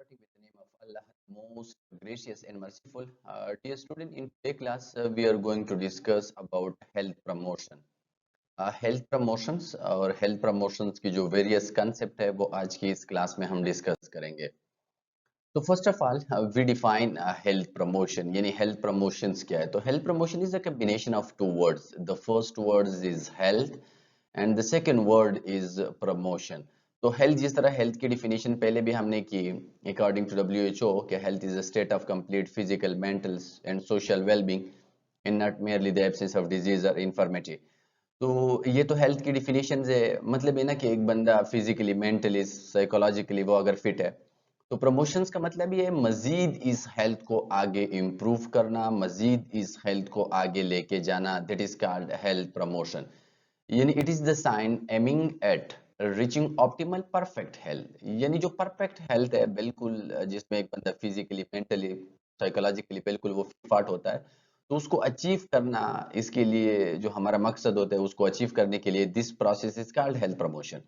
starting with the name of Allah, most gracious and merciful. Dear student, in today's class, we are going to discuss about health promotion. Health promotions और health promotions की जो various concept है वो आज की इस class में हम discuss करेंगे. So first of all, we define health promotion. यानी health promotions क्या है? तो health promotion is a combination of two words. The first word is health and the second word is promotion. तो health जिस तरह health की definition पहले भी हमने की according to WHO कि health is a state of complete physical, mental and social well-being and not merely the absence of disease or infirmity. तो ये तो हेल्थ की डिफिनेशन है, मतलब है ना कि एक बंदा फिजिकली मेंटली साइकोलॉजिकली वो अगर फिट है, तो प्रमोशंस का मतलब ये है मजीद इस हेल्थ को आगे इम्प्रूव करना, मजीद इस हेल्थ को आगे लेके जाना. That is called health promotion. यानी it is the science aiming at reaching optimal perfect health. यानी जो परफेक्ट हेल्थ है बिल्कुल, जिसमें एक बंदा फिजिकली मेंटली साइकोलॉजिकली बिल्कुल वो फिट होता है, तो उसको अचीव करना, इसके लिए जो हमारा मकसद होता है उसको अचीव करने के लिए this process is called health promotion.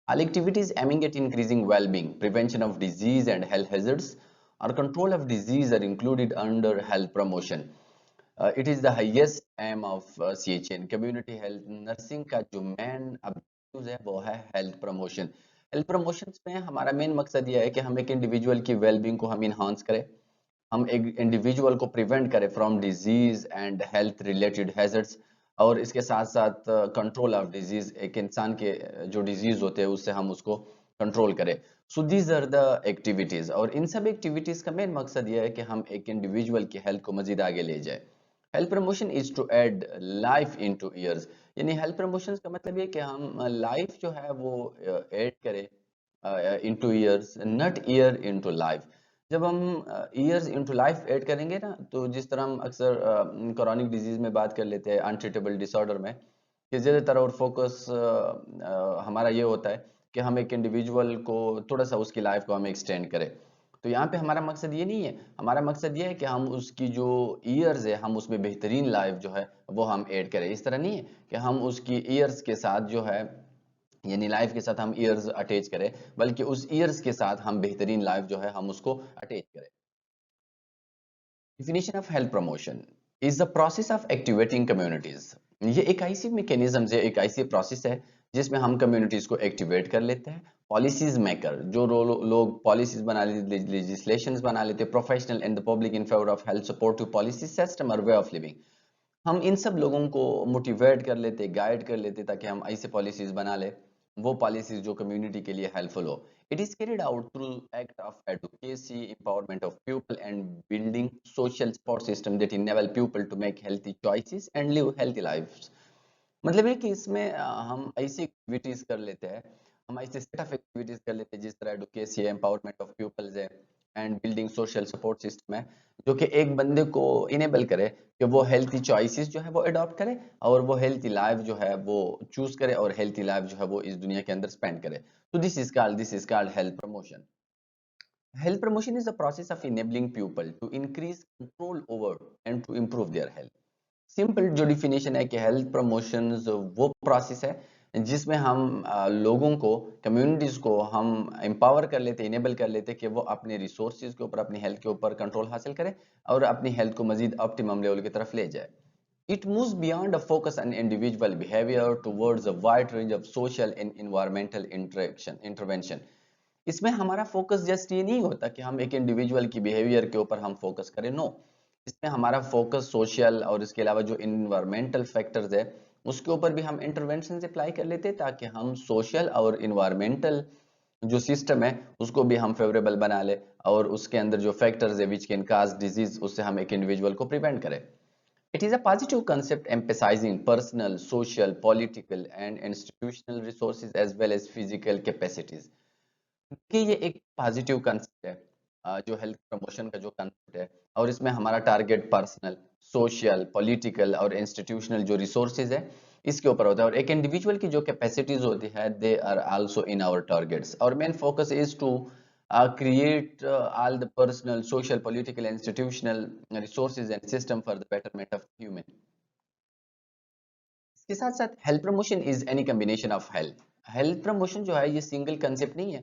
All activities aiming at increasing well-being, prevention of disease and health hazards, or control of disease are included under health promotion. It is the highest aim of CHN. Community health nursing का जो main objective है वो है health promotion. Health promotions में हमारा main मकसद ये है कि हम एक individual की well-being को हम enhance करें, हम एक इंडिविजुअल को प्रिवेंट करें from disease and health related hazards, और इसके साथ साथ कंट्रोल ऑफ डिजीज, एक इंसान के जो डिजीज होते हैं उससे हम उसको कंट्रोल करें. So these are the activities, और इन सब एक्टिविटीज का मेन मकसद यह है कि हम एक इंडिविजुअल की हेल्थ को मजीद आगे ले जाए. Health promotion is to add life into years. यानी हेल्थ प्रमोशन का मतलब ये कि हम लाइफ जो है वो ऐड करें into years, not year into life. जब हम ईयर्स इनटू लाइफ ऐड करेंगे ना, तो जिस तरह हम अक्सर क्रोनिक डिजीज में बात कर लेते हैं, अनट्रीटेबल डिसऑर्डर में, कि ज़्यादातर और फोकस हमारा ये होता है कि हम एक इंडिविजुअल को थोड़ा सा उसकी लाइफ को हम एक्सटेंड करें. तो यहाँ पे हमारा मकसद ये नहीं है, हमारा मकसद ये है कि हम उसकी जो ईयर्स है हम उसमें बेहतरीन लाइफ जो है वो हम ऐड करें. इस तरह नहीं है कि हम उसकी ईयर्स के साथ जो है, यानी लाइफ के साथ हम ईयर्स अटैच करें, बल्कि उस ईयर्स के साथ हम बेहतरीन लाइफ जो है हम उसको अटैच करें. Definition of health promotion is the process of activating communities. ये एक ऐसी मैकेनिज्म है, एक ऐसी प्रोसेस है जिसमें हम कम्युनिटीज को एक्टिवेट कर लेते हैं. पॉलिसीज मेकर, जो लोग पॉलिसीज बना लेते, लेजिस्लेशंस बना लेते, professional and the public in favour of health supportive policy system और वे ऑफ लिविंग, हम इन सब लोगों को मोटिवेट कर लेते, गाइड कर लेते, ताकि हम ऐसे पॉलिसीज बना ले, वो पॉलिसीज जो कम्युनिटी के लिए हेल्पफुल हो. It is carried out through act of advocacy, empowerment of people and building social support system that enable people to make healthy choices and live healthy lives. मतलब है कि इसमें हम ऐसी एक्टिविटीज कर लेते हैं, हम ऐसे सेट ऑफ एक्टिविटीज कर लेते हैं जिस तरह एडवोकेसी है, एम्पावरमेंट ऑफ पीपल्स है and building social support system है, जो कि एक बंदे को इनेबल करे कि वो हेल्थी चॉइसेस जो है वो अडॉप्ट करे और वो हेल्थी लाइफ जो है वो चूज करे और हेल्थी लाइफ जो है वो इस दुनिया के अंदर स्पेंड करे. तो this is called health promotion. Health promotion is the process of enabling people to increase control over and to improve their health. Simple जो डिफिनेशन है कि हेल्थ प्रमोशन वो प्रोसेस है जिसमें हम लोगों को, कम्युनिटीज को हम एम्पावर कर लेते, इनेबल कर लेते कि वो अपने रिसोर्सेज के ऊपर, अपनी हेल्थ के ऊपर कंट्रोल हासिल करें और अपनी हेल्थ को मजीद ऑप्टिमम लेवल की तरफ ले जाए. It moves beyond a focus on individual behavior towards a wide range of social and environmental intervention. इसमें हमारा फोकस जस्ट ये नहीं होता कि हम एक इंडिविजुअल की बिहेवियर के ऊपर हम फोकस करें, नो. इसमें हमारा फोकस सोशल और इसके अलावा जो इन्वायरमेंटल फैक्टर्स है उसके ऊपर भी हम इंटरवेंशन अप्लाई कर लेते हैं, ताकि हम सोशल और इन्वायरमेंटल जो सिस्टम है उसको भी हम फेवरेबल बना ले और उसके अंदर जो फैक्टर्स है विच कैन काज डिजीज, उससे हम एक इंडिविजुअल को प्रिवेंट करें. It is a positive concept emphasizing personal, social, political and institutional resources as well as physical capacities. कि ये एक पॉजिटिव कंसेप्ट है, जो हेल्थ प्रमोशन का जो कंसेप्ट है, और इसमें हमारा टारगेट पर्सनल, सोशल, पॉलिटिकल और इंस्टीट्यूशनल जो रिसोर्सेज है इसके ऊपर होता है, और एक इंडिविजुअल की जो कैपेसिटीज होती है they are also in our targets. और main focus is to create all the personal, social, political, institutional resources and system for the betterment of human. इसके साथ साथ health promotion is any combination of health. Health promotion जो है ये single concept नहीं है,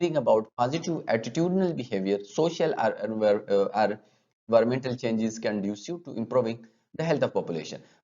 bring about positive attitudinal behavior, social or environmental changes conducive to improving the health of population.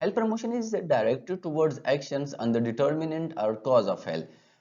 Health promotion is directed towards actions on the determinant or cause of health.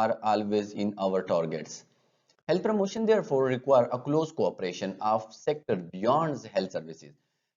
are always in our targets. Health promotion therefore require a close cooperation of sector beyond health services.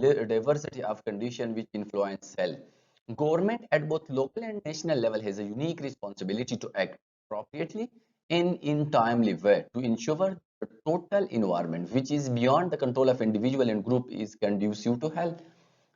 the diversity of condition which influence health. Government at both local and national level has a unique responsibility to act appropriately and in timely way to ensure the total environment which is beyond the control of individual and group is conducive to health.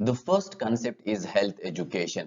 The first concept is health education.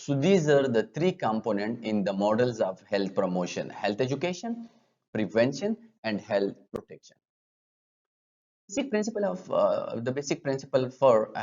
So these are the three components in the models of health promotion: health education, prevention and health protection. Basic principle of the basic principle for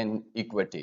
and equity.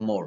more.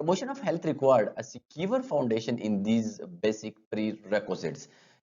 Promotion of health required a secure foundation in these basic prerequisites.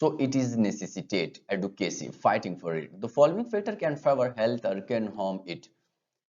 So it is necessitate advocacy, fighting for it. The following factor can favor health or can harm it.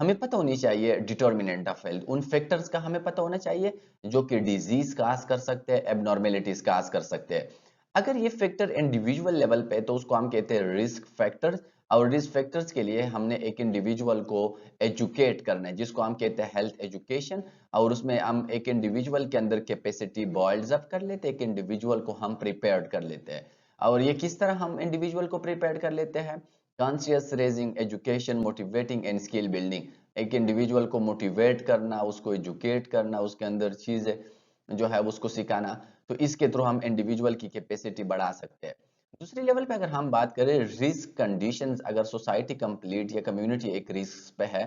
हमें पता होनी चाहिए determinant of health, उन factors का हमें पता होना चाहिए जो कि डिजीज काज कर सकते हैं, एबनॉर्मेलिटीज काज कर सकते हैं। अगर ये फैक्टर इंडिविजुअल लेवल पे तो उसको हम कहते हैं रिस्क फैक्टर्स, और रिस्क फैक्टर्स के लिए हमने एक इंडिविजुअल को एजुकेट करना है जिसको हम कहते हैं हेल्थ एजुकेशन, और उसमें हम एक इंडिविजुअल के अंदर कैपेसिटी बॉइल्ड अप कर लेते हैं, एक इंडिविजुअल को हम प्रिपेयर्ड कर लेते हैं। और ये किस तरह हम इंडिविजुअल को प्रिपेयर कर लेते हैं? Conscious raising, education, motivating and skill building. एक इंडिविजुअल को मोटिवेट करना, उसको एजुकेट करना, उसके अंदर चीजें जो है उसको सिखाना, तो इसके थ्रू हम इंडिविजुअल की कैपेसिटी बढ़ा सकते हैं। दूसरे लेवल पे अगर हम बात करें रिस्क कंडीशंस, अगर सोसाइटी कंप्लीट या कम्युनिटी एक रिस्क पे है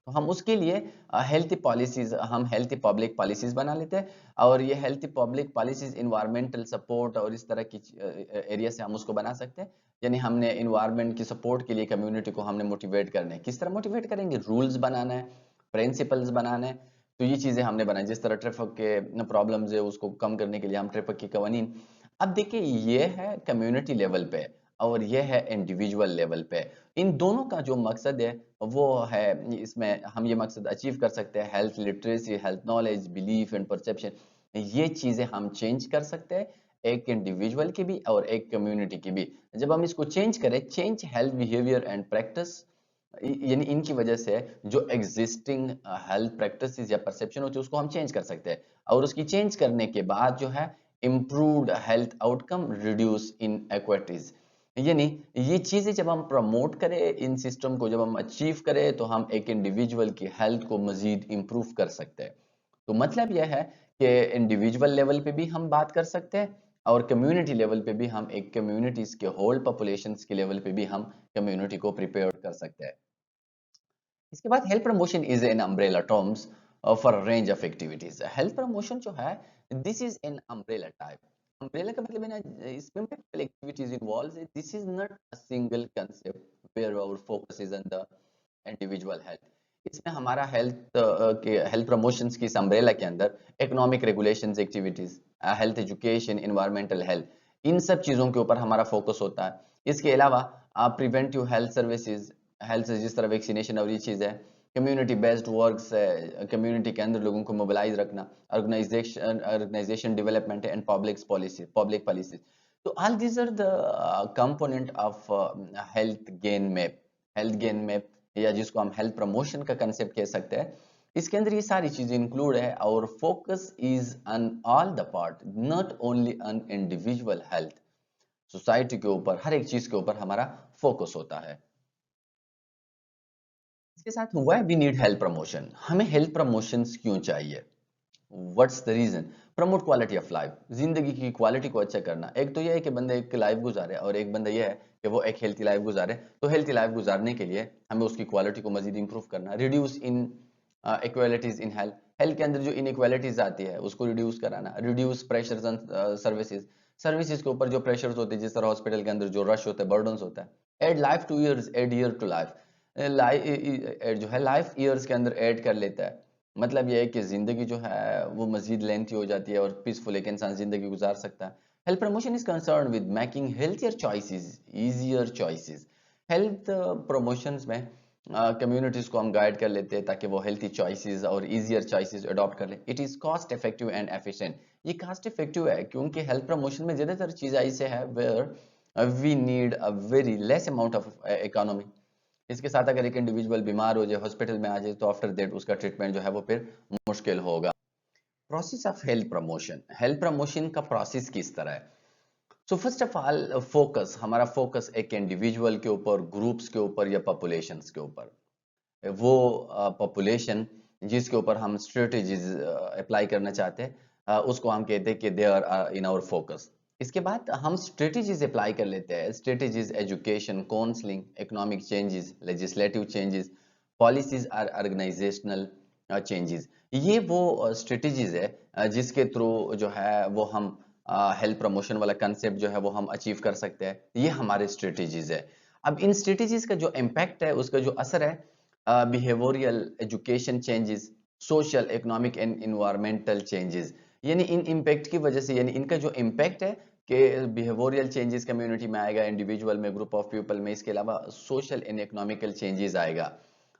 तो हम उसके लिए हेल्थी पॉलिसीज, हम हेल्थी पब्लिक पॉलिसीज बना लेते हैं। और ये healthy public policies environmental support और इस तरह की एरिया से हम उसको बना सकते हैं। यानी हमने इन्वायरमेंट की सपोर्ट के लिए कम्युनिटी को हमने मोटिवेट करना है। किस तरह मोटिवेट करेंगे? रूल्स बनाना है, प्रिंसिपल्स बनाना है। तो ये चीजें हमने बनाई, जिस तरह ट्रैफिक के प्रॉब्लम्स है उसको कम करने के लिए हम ट्रैफिक की कवानीन। अब देखिए ये है कम्युनिटी लेवल पे और ये है इंडिविजुअल लेवल पे। इन दोनों का जो मकसद है वो है, इसमें हम ये मकसद अचीव कर सकते हैं health literacy, health knowledge, belief and perception. ये चीजें हम चेंज कर सकते हैं, एक इंडिविजुअल की भी और एक कम्युनिटी की भी। जब हम इसको चेंज करें, change health behaviour and practice, यानी इनकी वजह से जो एग्जिस्टिंग हेल्थ प्रैक्टिसेस या परसेप्शन होती है उसको हम चेंज कर सकते हैं। और उसकी चेंज करने के बाद जो है improved health outcome, reduce in equities. यानी ये चीजें जब हम प्रमोट करें, इन सिस्टम को जब हम अचीव करें तो हम एक इंडिविजुअल की हेल्थ को मजीद इंप्रूव कर सकते हैं। तो मतलब यह है कि इंडिविजुअल लेवल पे भी हम बात कर सकते हैं और कम्युनिटी लेवल पे भी हम एक कम्युनिटीज के होल पॉपुलेशंस के लेवल पे भी हम कम्युनिटी को प्रिपेयर कर सकते हैं। इसके बाद health promotion is an umbrella terms for range of activities. Health promotion जो है this is an umbrella type. Umbrella का मतलब है ना, इसमें मल्टीपल एक्टिविटीज इन्वॉल्व्स है। This is not a single concept where our focus is on the individual health. इसमें हमारा हेल्थ प्रमोशंस की इस अम्ब्रेला के अंदर economic regulations activities, health education, environmental health, इन सब चीजों के ऊपर हमारा फोकस होता है। इसके अलावा प्रिवेंटिव हेल्थ सर्विसेज, हेल्थ से जिस तरह वैक्सीनेशन और ये चीज़ है, कम्युनिटी बेस्ड वर्क है, कम्युनिटी के अंदर लोगों को मोबिलाइज रखना, organisation development and public policy. तो all these are the component of health gain map, या जिसको हम हेल्थ प्रमोशन का कंसेप्ट कह सकते हैं। इसके अंदर ये सारी चीजें इंक्लूड है और focus is on all the part, not only on individual health. Society के ऊपर, हर एक चीज के ऊपर हमारा फोकस होता है। इसके साथ why we need health promotion, हमें हेल्थ प्रमोशंस क्यों चाहिए? What's the reason? Promote quality of life, जिंदगी की क्वालिटी को अच्छा करना। एक तो यह है कि बंदा एक लाइफ गुजारे और एक बंदा यह है कि वो एक हेल्थी लाइफ गुजारे। तो हेल्थी लाइफ गुजारने के लिए हमें उसकी क्वालिटी को मजीद इंप्रूव करना, reduce in equalities in health, health के अंदर जो इनइक्वालिटीज आती है उसको रिड्यूस कराना, reduce pressures on services, services के ऊपर जो प्रेशर्स होते हैं, जिस तरह हॉस्पिटल के अंदर जो रश होता है, बर्डन्स होता है। Add life to years, add year to life, जो है लाइफ ईयर्स के अंदर ऐड कर लेता है। मतलब यह है कि जिंदगी जो है वो मजीद लेंथी हो जाती है और पीसफुल एक इंसान जिंदगी गुजार सकता है। Health promotion is concern with making healthier choices, easier choices. Health promotions में कम्युनिटीज को हम गाइड कर लेते हैं ताकि वो हेल्थी चॉइसेस और इजियर चॉइसेस अडॉप्ट कर ले। It is cost effective and efficient. ये कॉस्ट इफेक्टिव है क्योंकि हेल्थ प्रमोशन में ज्यादातर चीज ऐसे है where we need a very less amount of economy. इसके साथ अगर एक इंडिविजुअल बीमार हो जाए, हॉस्पिटल में आ जाए, तो आफ्टर दैट उसका ट्रीटमेंट जो है वो फिर मुश्किल होगा। Process of health promotion, health promotion का प्रोसेस किस तरह है? So first of all focus, हमारा फोकस एक इंडिविजुअल के ऊपर, ग्रुप्स के ऊपर या पॉपुलेशंस के ऊपर। वो पॉपुलेशन जिसके ऊपर हम स्ट्रेटेजीज अप्लाई करना चाहते हैं, उसको हम कहते हैं कि they are in our focus. इसके बाद हम स्ट्रेटेजीज अप्लाई कर लेते हैं, strategies education, counselling, economic changes, legislative changes, policies और ऑर्गेनाइजेशनल चेंजेस। ये वो स्ट्रेटेजीज है जिसके थ्रू जो है वो हम हेल्थ प्रमोशन वाला कंसेप्ट जो है वो हम अचीव कर सकते हैं। ये हमारे स्ट्रेटेजीज है। अब इन स्ट्रेटेजीज का जो इम्पैक्ट है, उसका जो असर है, behavioural education changes, social, economic and environmental changes. यानी इन इम्पैक्ट की वजह से, यानी इनका जो इम्पैक्ट है कि बिहेवियरल चेंजेस कम्युनिटी में आएगा, इंडिविजुअल में, ग्रुप ऑफ पीपल में, इसके अलावा सोशल एंड इकोनॉमिकल चेंजेस आएगा।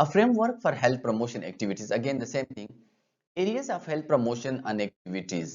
A framework for health promotion activities, again the same thing. Areas of health promotion and activities,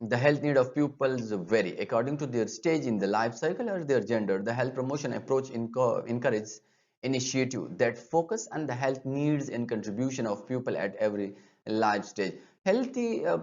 the health need of pupils vary according to their stage in the life cycle or their gender. The health promotion approach encourages initiative that focus on the health needs and contribution of people at every life stage. Healthy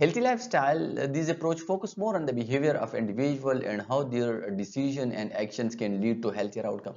Healthy lifestyle, this approach focus more on the behavior of individual and how their decision and actions can lead to healthier outcome.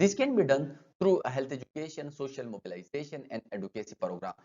This can be done through health education, social mobilization and advocacy program.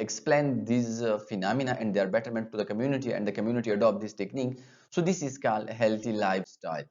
explain these phenomena and their betterment to the community and the community adopt this technique, so this is called healthy lifestyle.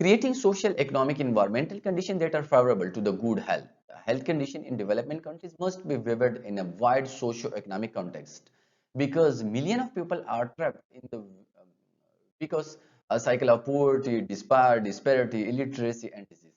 Creating social, economic, environmental conditions that are favorable to the good health. Health condition in development countries must be viewed in a wide socio-economic context because millions of people are trapped in the because a cycle of poverty, despair, disparity, illiteracy and disease.